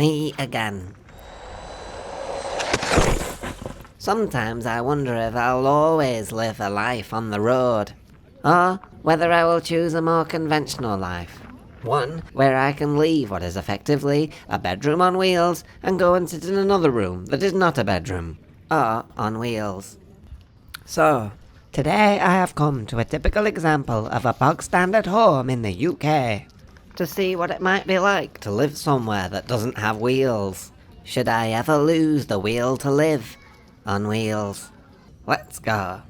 Me again. Sometimes I wonder if I'll always live a life on the road, or whether I will choose a more conventional life. One where I can leave what is effectively a bedroom on wheels and go and sit in another room that is not a bedroom, or on wheels. So, today I have come to a typical example of a bog-standard home in the UK, to see what it might be like to live somewhere that doesn't have wheels. Should I ever lose the will to live on wheels? Let's go.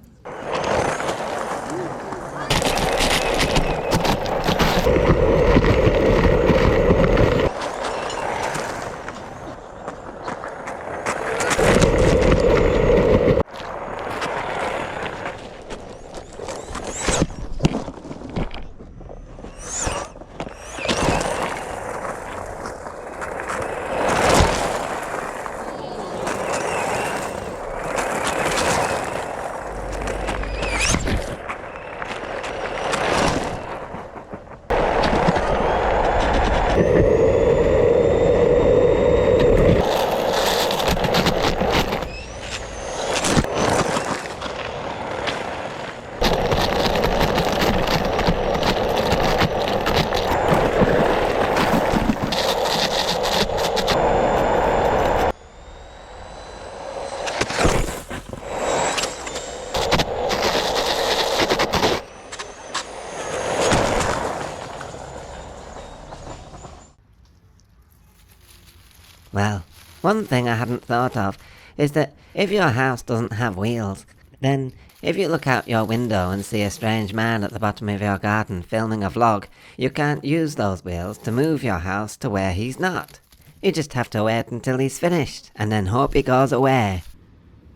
Well, one thing I hadn't thought of is that if your house doesn't have wheels, then if you look out your window and see a strange man at the bottom of your garden filming a vlog, you can't use those wheels to move your house to where he's not. You just have to wait until he's finished and then hope he goes away.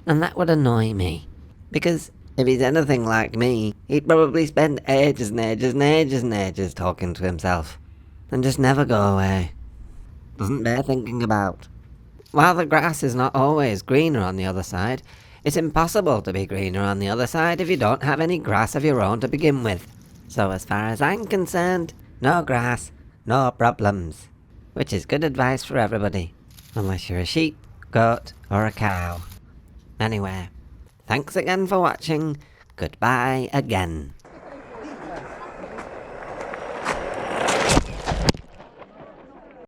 And that would annoy me, because if he's anything like me, he'd probably spend ages and ages and ages and ages talking to himself and just never go away. Doesn't bear thinking about. While the grass is not always greener on the other side, it's impossible to be greener on the other side if you don't have any grass of your own to begin with. So as far as I'm concerned, no grass, no problems. Which is good advice for everybody, unless you're a sheep, goat, or a cow. Anyway, thanks again for watching. Goodbye again.